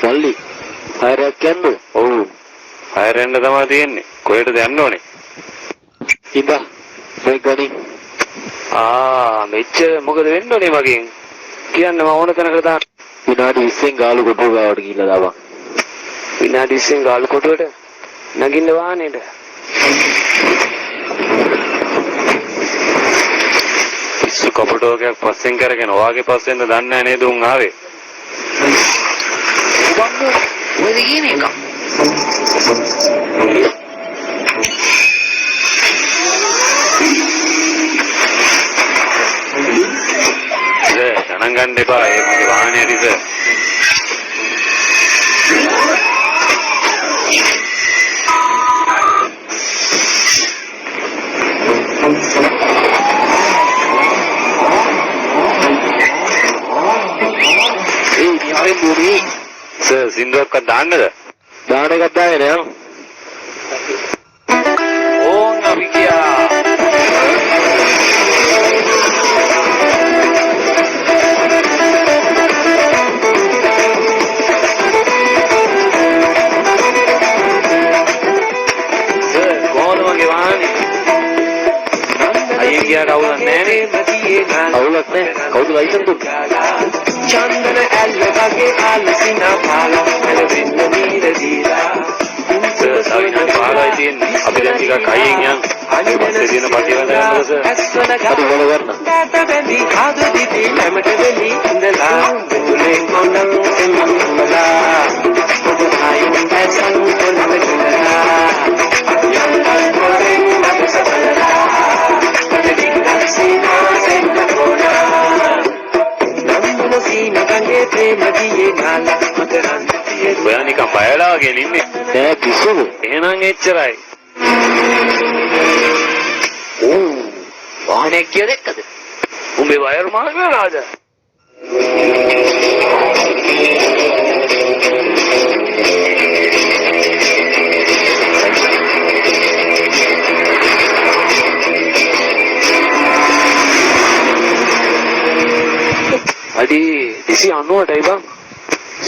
මල්ලි හයරයක් යන්න. ඔව්. හයරෙන්ද තමයි තියෙන්නේ. කොහෙටද යන්න ඕනේ? ඉඳා මේ ගනි. මෙච්චර මොකද වෙන්න ඕනේ මගෙන්? කියන්න මම ඕන තැනකට දාන්න. විනාඩි 20න් ගාලු කොටුව ගාවට ගිහිල්ලා දාපන්. විනාඩි 20න් ගාලු කොටුවට නගින්න වාහනේට. පිස්සු කපටෝකයක් පස්සෙන් කරගෙන ඔයාගේ පස්සෙන්ද දන්නේ නැහැ නේද උන් ආවේ? ඔය කියන එක. ගණන් ගන්න එපා ඒ මගේ වාහනේ හරිද? සර් සින්දුවක් දාන්නද? දාන එකක් දාගෙන යන්න. ඕන් අපි ගියා. අවුලක් නැහැ. අවුලක් නැහැ. කවුද ලයිසන් දුන්නේ? චන්දන ඇල්ල වගේ ආලසිනා පාලා හැලෙන්න නීර දීලා සවිනාඩි 15යි තියෙන්නේ. අපි දැන් ටිකක් අයියෙන් යන්. පස්සේ දින පටිවල යනවා සර්. අපි වල ගන්න. තාත බැඳි ආද දිවි නැමට වෙලි ඉඳලා මුලෙන් කොණන් එමන්මලා ඔබ ආයුන් දැසන් කොණන් වෙලා යන්තල් කොරෙන් අපසතලා දෙවිගත් සීනා සෙන්න කොණා නම්බුන සීන ගංගේ ප්‍රේම දියේ නාලා මතරන් තියේ ඔයා නිකන් බයලා වගේ ඉන්නේ. නෑ පිස්සුද? එහෙනම් එච්චරයි. වාහනයක් කිය දෙක්කද? උඹේ වයර් මාර්ග වෙලාද? අඩි 290ටයි බං.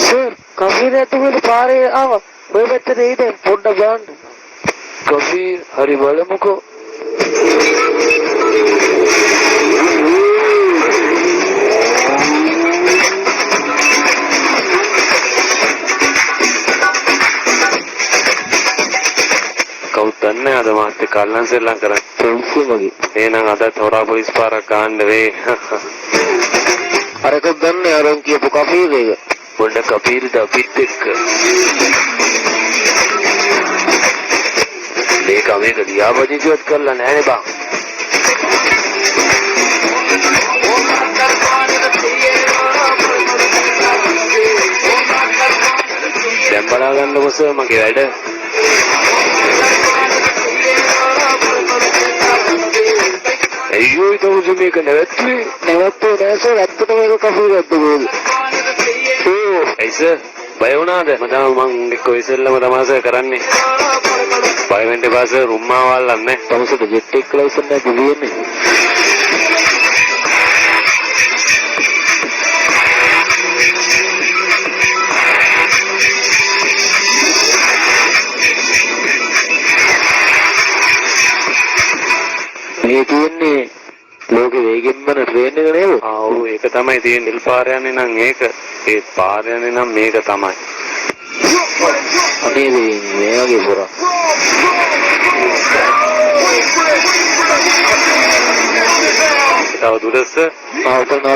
සර් කෆීර් ඇතුළේ පාරේ ආවා. ඔය පැත්තට එයිද පොඩ්ඩක් බලන්න. කෆී හරි බලමුකෝ. කවුද දන්නේ අද මාත් එක්ක අල්ලන් සෙල්ලම් කරන්නේ? ප්‍රොන්සු වගේ. එහෙනම් අදත් හොරා පොලිස් පාරක් ගන්න වේ. අරක දන්නේ අරන් කියපු කෆීර් එක. පොඩ්ඩක් කපීරිද අපිත් එක්ක. මේක ලියාපදිංචිවත් කරලා නැහැනේ බං. දැන් බලා ගන්නකො සර් මගේ වැඩ. අයියෝ ඊට උදේ මේක නැවතුනේ. නැවතුනේ නෑ සර්. ඇත්තටම ඒක කෆීර් ඇද්දගෝද? ඇයි සර් බය වුණාද? මම එක්ක ඉස්සෙල්ලම තමාසය කරන්නේ. බය වෙන්න එපා සර්. රුම්මා වල්ලන්නේ. තමසට ජෙට් එක ලයිසන් එක දිවෙන්නේ. මේ කියන්නේ ලෝකෙ වේගෙන් යන ට්‍රේන් එක නේද? ඔව් ඒක තමයි තියෙන්නේ. නිල් පාර යන්නේ නම් ඒක. ඒ පාර යන්නේ නම් මේක තමයි. අනේ මේ වගේ පොර. තව දුරස්ස ආවතන